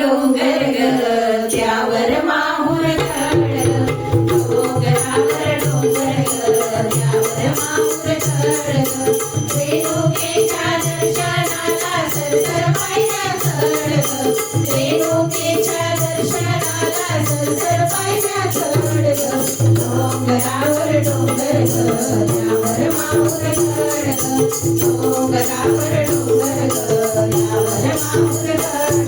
डोंगर ग त्यावर माहुर खळ डोंगरावर डोंगर ग त्यावर माहुर खळ रेणुकेच्या दर्शनाला सरसर पायऱ्या चढ रेणुकेच्या दर्शनाला सरसर पायऱ्या चढ डोंगरावर डोंगर ग त्यावर माहुर खळ डोंगरावर डोंगर ग त्यावर माहुर खळ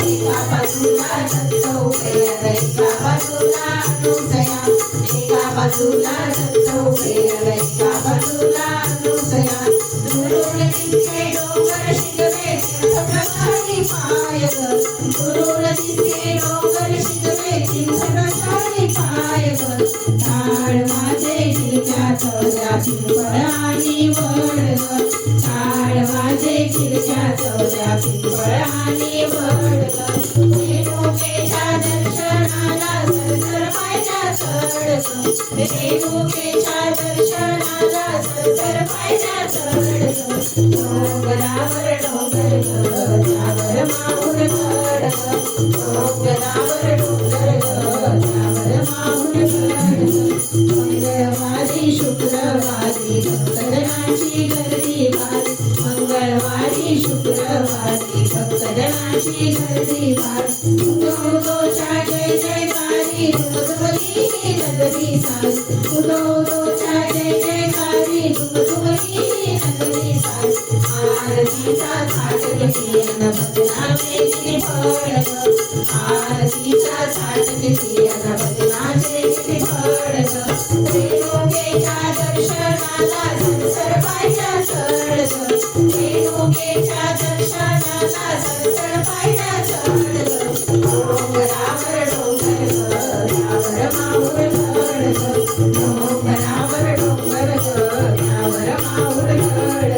एका बाजूला दत्त उभे एका बाजूला अनुसया एका बाजूला दत्त उभे एका बाजूला अनुसया दुरून दिसते डोंगर शिखरे तीर्थप्रसादी पाय ग दुरून दिसते डोंगर शिखरे तीर्थप्रसादी पाय ग टाळ वाजे गिरच्या चौऱ्या पिंपळ आणि वड ग टाळ वाजे गिरच्या चौऱ्या पिंपळ आणि वड ग रेणुकेच्या दर्शनाला सरसर पायऱ्या चढ रेणुकेच्या दर्शनाला सरसर पायऱ्या चढ डोंगरावर डोंगर ग त्यावर माहुर खळ डोंगरावर डोंगर ग त्यावर माहुर खळ मंगळवारी शुक्रवारी भक्तजनाची गर्दी वारी मंगळवारी शुक्रवारी भक्तजनाची गर्दी वारी उदोच्या जय जयकारी दुमदुमली नगरी सारी उदोच्या जय जयकारी दुमदुमली नगरी सारी आरतीचा थाट किती अन भजनाचे किती फळ आरतीचा थाट किती अन भजनाचे किती फळ रेणुकेच्या दर्शनाला सरसर पायऱ्या चढ रेणुकेच्या दर्शनाला सरसर पायऱ्या चढ डोंगरावर डोंगर ग त्यावर माहुर खळ डोंगरावर डोंगर ग त्यावर माहुर खळ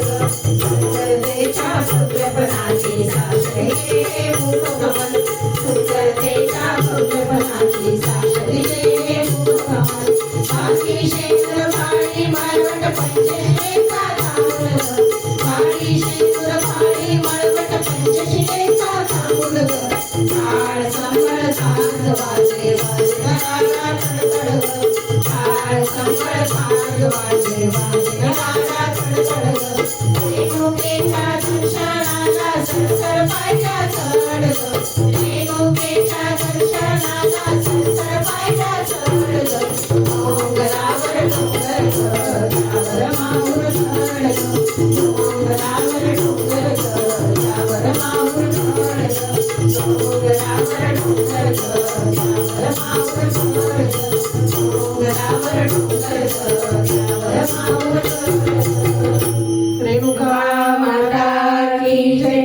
सुंदरतेच्या भव्यपणाची साक्षरी मुखगमन सुंदरतेच्या भव्यपणाची साक्षरी मुखगमन पाठी शेंदूर फाळी मळवट पंचशिलेचा थांबुल फाळी शेंदूर फाळी मळवट पंचशिलेचा थांबुल टाळ संबळ साज वाजे वाजगणारा तडतड टाळ संबळ साज वाजे वाजगणारा तडतड रेणुकेच्या दर्शनाला सरसर पायऱ्या चढ रेणुकेच्या दर्शनाला सरसर पायऱ्या चढ डोंगरावर डोंगर ग त्यावर माहुर खळ डोंगरावर डोंगर ग त्यावर माहुर खळ डोंगरावर डोंगर ग त्यावर माहुर खळ डोंगरावर डोंगर ग त्यावर माहुर खळ रेणुका माता की जय.